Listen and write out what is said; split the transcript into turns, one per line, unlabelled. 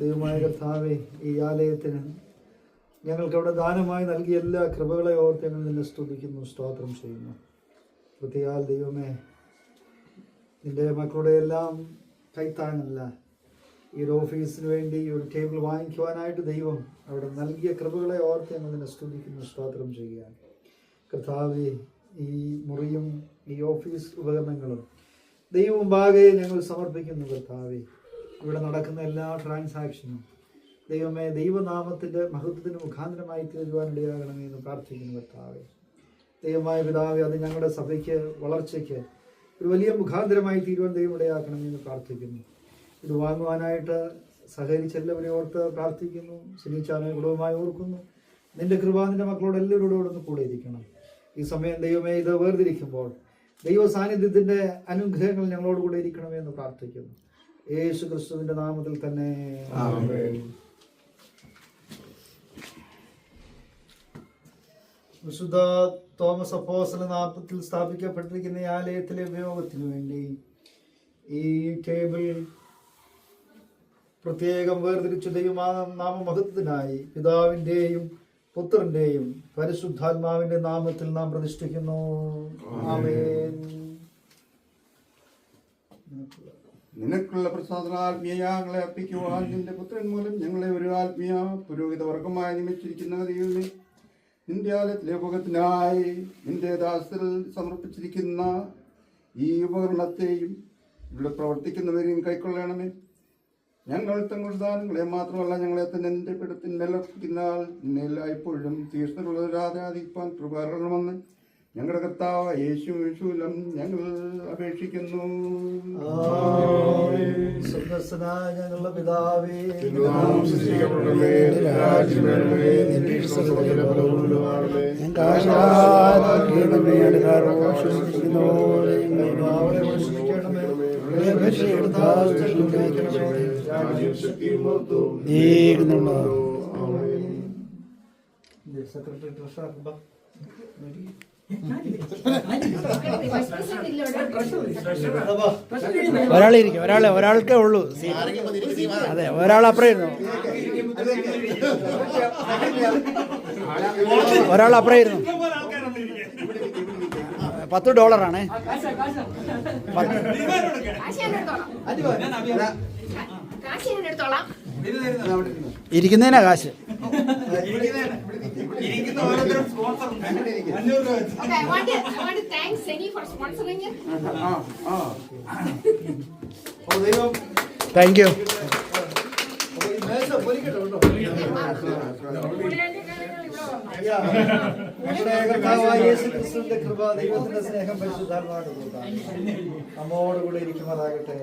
ദൈവമായ കർത്താവേ, ഈ ആലയത്തിന് ഞങ്ങൾക്ക് അവിടെ ദാനമായി നൽകിയ എല്ലാ കൃപകളെ ഓർത്ത് ഞങ്ങൾ നിന്നെ സ്തുതിക്കുന്നു, സ്തോത്രം ചെയ്യുന്നു. പ്രത്യേകാൽ ദൈവമേ, നിന്റെ മക്കളുടെ എല്ലാം കൈത്താങ്ങല്ല ഈ ഒരു ഓഫീസിന് വേണ്ടി ഒരു ടേബിൾ വാങ്ങിക്കുവാനായിട്ട് ദൈവം അവിടെ നൽകിയ കൃപകളെ ഓർത്ത് ഞങ്ങൾ നിന്നെ സ്തുതിക്കുന്നു, സ്തോത്രം ചെയ്യുകയാണ്. കർത്താവേ, ഈ മുറിയും ഈ ഓഫീസ് ഉപകരണങ്ങളും ദൈവമുമ്പാകെ ഞങ്ങൾ സമർപ്പിക്കുന്നു. കർത്താവേ, ഇവിടെ നടക്കുന്ന എല്ലാ ട്രാൻസാക്ഷനും ദൈവമേ ദൈവനാമത്തിൻ്റെ മഹത്വത്തിന് മുഖാന്തരമായി തീരുവാനിടയാകണമേ എന്ന് പ്രാർത്ഥിക്കുന്നു. കർത്താവേ, ദൈവമായ പിതാവേ, അത് ഞങ്ങളുടെ സഭയ്ക്ക് വളർച്ചയ്ക്ക് ഒരു വലിയ മുഖാന്തരമായി തീരുവാൻ ദൈവം ഇടയാക്കണമേ എന്ന് പ്രാർത്ഥിക്കുന്നു. ഇത് വാങ്ങുവാനായിട്ട് സഹകരിച്ച എല്ലാവരെയും ഓർത്ത് പ്രാർത്ഥിക്കുന്നു. സിനിച്ചാനെ കുടുംബമായി ഓർക്കുന്നു. നിന്റെ കൃപ നിന്റെ മക്കളോട് എല്ലാവരോടും കൂടെ ഇരിക്കണം. ഈ സമയം ദൈവമേ ഇത് വേർതിരിക്കുമ്പോൾ ദൈവ സാന്നിധ്യത്തിൻ്റെ അനുഗ്രഹങ്ങൾ ഞങ്ങളോട് കൂടെ ഇരിക്കണമേ എന്ന് പ്രാർത്ഥിക്കുന്നു. യേശു ക്രിസ്തുവിന്റെ നാമത്തിൽ തന്നെ ആമേൻ. വിശുദ്ധ തോമസ് അപ്പോസ്തലന്റെ നാമത്തിൽ സ്ഥാപിക്കപ്പെട്ടിരിക്കുന്ന ഈ ആലയത്തിലെ ഉപയോഗത്തിനു വേണ്ടി ഈ ടേബിൾ പ്രത്യേകം വേർതിരിച്ച ദൈവനാമമഹത്വത്തിനായി പിതാവിൻ്റെയും പുത്രന്റെയും പരിശുദ്ധാത്മാവിന്റെ നാമത്തിൽ നാം പ്രതിഷ്ഠിക്കുന്നു. ആമേൻ.
നിനക്കുള്ള പ്രസാദന ആത്മീയങ്ങളെ അർപ്പിക്കുവാൻ നിന്റെ പുത്രൻ മൂലം ഞങ്ങളെ ഒരു ആത്മീയ പുരോഹിത വർഗമായി നിയമിച്ചിരിക്കുന്ന ദൈവമേ, നിന്റെ ആലയത്തിലെ ഉപയോഗത്തിനായി നിന്റെ ദാസരിൽ സമർപ്പിച്ചിരിക്കുന്ന ഈ ഉപകരണത്തെയും ഇവിടെ പ്രവർത്തിക്കുന്നവരെയും കൈക്കൊള്ളണമേ. ഞങ്ങൾ തങ്ങളുടെ ദാനങ്ങളെ മാത്രമല്ല ഞങ്ങളെ തന്നെ നിന്റെ പിടത്തിന്മേൽ അർപ്പിക്കുന്നാൽ നിന്നെ എല്ലായ്പ്പോഴും തീർച്ചയാരാധിപ്പാൻ കൃപകരണമെന്ന് ഞങ്ങളുടെ കർത്താവ് യേശുവിലും ഞങ്ങൾ അപേക്ഷിക്കുന്നു.
ഞങ്ങളുടെ പിതാവേ, സെക്രട്ടറി ട്രഷറർ
ഒരാളിരിക്കും, ഒരാൾക്കേ ഉള്ളൂ. അതെ, ഒരാൾ അപ്പുറം ഒരാൾ അപ്പുറം $10 ഇരിക്കുന്നതിനാ കാശ്. Thank you.
യേശുക്രിസ്തുവിന്റെ കൃപ, ദൈവത്തിന്റെ സ്നേഹം, പരിശുദ്ധാത്മാവിന്റെ നമ്മോടുകൂടെ ഇരിക്കുമാറാകട്ടെ.